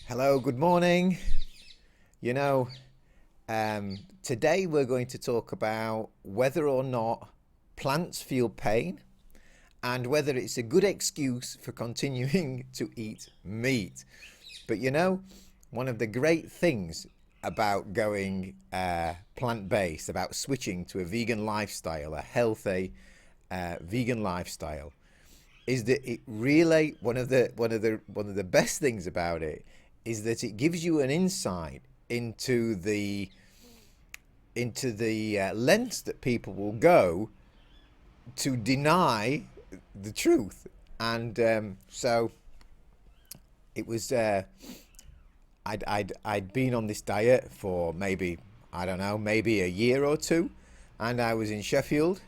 Hello, good morning. You know, Today we're going to talk about whether or not plants feel pain and whether it's a good excuse for continuing to eat meat. But one of the great things about going plant-based, about switching to a vegan lifestyle, a healthy vegan lifestyle, is that it really one of the best things about it is that it gives you an insight into the lengths that people will go to deny the truth. And so it was I'd been on this diet for maybe, I don't know, maybe a year or two, and I was in Sheffield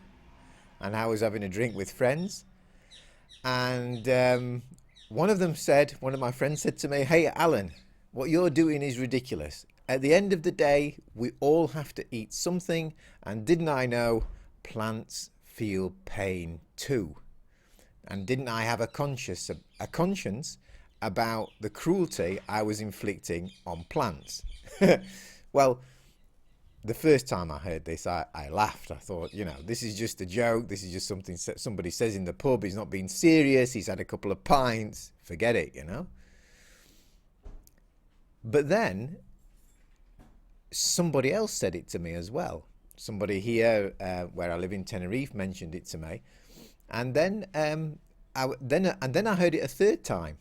and I was having a drink with friends, and one of my friends said to me, "Hey, Alan, what you're doing is ridiculous. At the end of the day, we all have to eat something, and didn't I know plants feel pain too? And didn't I have a conscience about the cruelty I was inflicting on plants?" Well, the first time I heard this, I laughed. I thought, this is just a joke. This is just something somebody says in the pub. He's not being serious. He's had a couple of pints. Forget it. But then somebody else said it to me as well. Somebody here, where I live in Tenerife, mentioned it to me, and then I heard it a third time.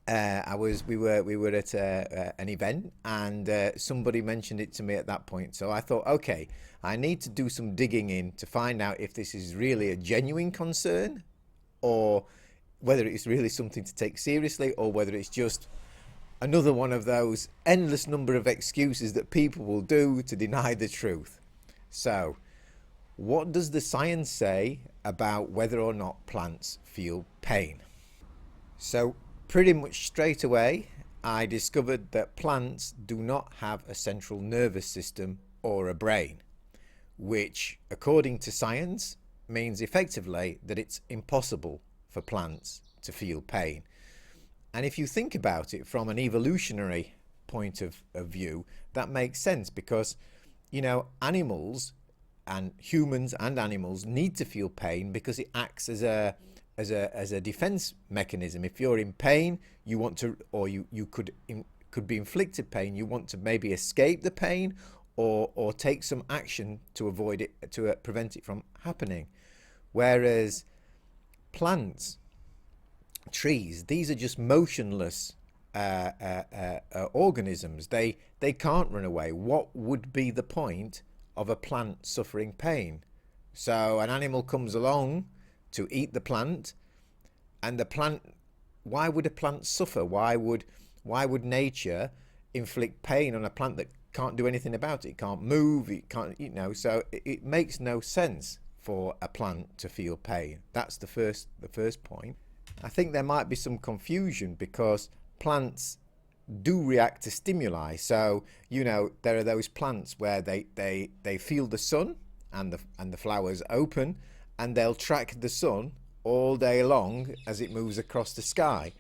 We were at an event, and somebody mentioned it to me at that point. So I thought, okay, I need to do some digging in to find out if this is really a genuine concern, or whether it's really something to take seriously, or whether it's just another one of those endless number of excuses that people will do to deny the truth. So, what does the science say about whether or not plants feel pain? So, pretty much straight away, I discovered that plants do not have a central nervous system or a brain, which, according to science, means effectively that it's impossible for plants to feel pain. And if you think about it from an evolutionary point of view, that makes sense, because, animals, and humans and animals, need to feel pain because it acts as a defense mechanism. If you're in pain, you want to, or you could be inflicted pain, you want to maybe escape the pain, or take some action to avoid it, to prevent it from happening. Whereas plants, trees, these are just motionless organisms. They can't run away. What would be the point of a plant suffering pain? So an animal comes along to eat the plant, and the plant, why would a plant suffer? Why would nature inflict pain on a plant that can't do anything about it? It can't move, it can't, so it makes no sense for a plant to feel pain. That's the first point. I think there might be some confusion, because plants do react to stimuli. So, there are those plants where they feel the sun, and the flowers open, and they'll track the sun all day long as it moves across the sky.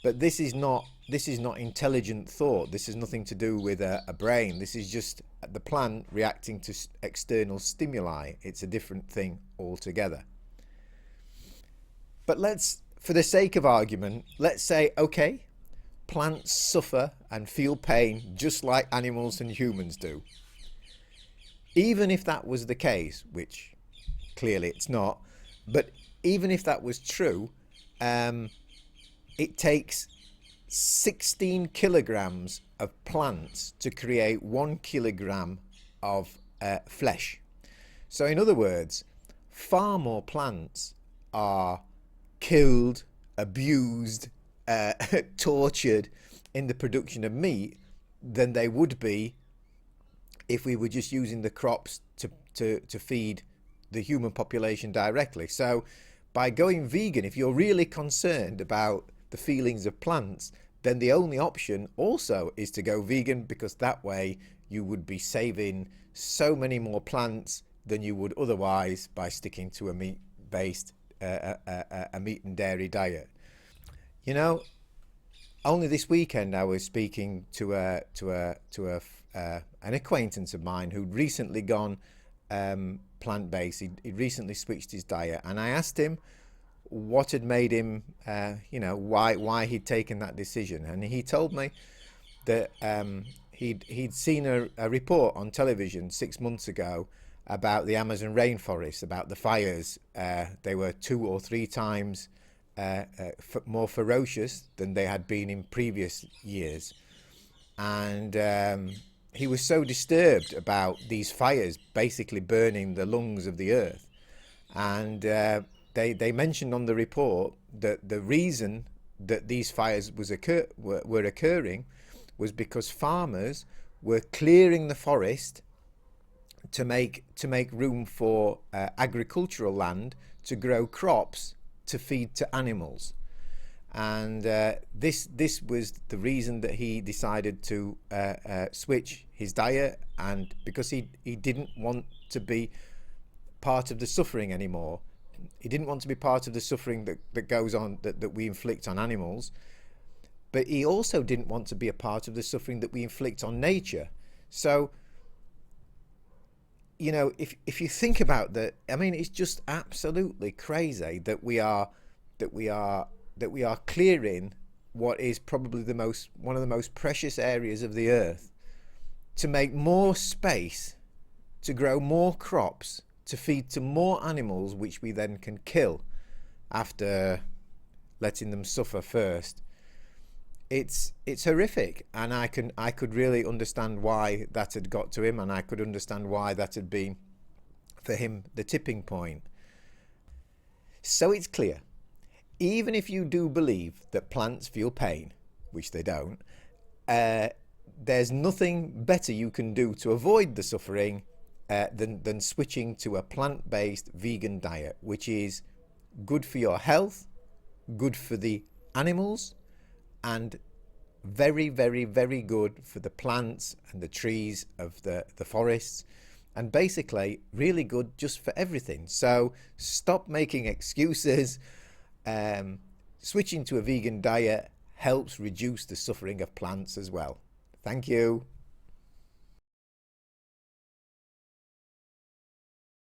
But this is not intelligent thought. This has nothing to do with a brain. This is just the plant reacting to external stimuli. It's a different thing altogether. But for the sake of argument, let's say, okay, plants suffer and feel pain just like animals and humans do. Even if that was the case, which clearly it's not, but even if that was true, it takes 16 kilograms of plants to create 1 kilogram of flesh. So in other words, far more plants are killed, abused, tortured in the production of meat than they would be if we were just using the crops to feed the human population directly. So by going vegan, if you're really concerned about the feelings of plants, then the only option also is to go vegan, because that way you would be saving so many more plants than you would otherwise by sticking to a meat-based a meat and dairy diet. only this weekend I was speaking to an acquaintance of mine who'd recently gone plant-based. He'd recently switched his diet, and I asked him what had made him, why he'd taken that decision, and he told me that he'd seen a report on television 6 months ago about the Amazon rainforest, about the fires. They were 2 or 3 times more ferocious than they had been in previous years. And he was so disturbed about these fires basically burning the lungs of the earth. And they mentioned on the report that the reason that these fires were occurring was because farmers were clearing the forest to make room for agricultural land to grow crops to feed to animals. And this was the reason that he decided to switch his diet, and because he didn't want to be part of the suffering anymore. He didn't want to be part of the suffering that goes on, that we inflict on animals, but he also didn't want to be a part of the suffering that we inflict on nature. So, if you think about that, I mean, it's just absolutely crazy that we are clearing what is probably one of the most precious areas of the earth to make more space to grow more crops to feed to more animals, which we then can kill after letting them suffer first. It's horrific, and I could really understand why that had got to him, and I could understand why that had been for him the tipping point. So it's clear, even if you do believe that plants feel pain, which they don't, there's nothing better you can do to avoid the suffering than switching to a plant-based vegan diet, which is good for your health, good for the animals, and very, very, very good for the plants and the trees of the forests, and basically really good just for everything. So stop making excuses. Switching to a vegan diet helps reduce the suffering of plants as well. Thank you.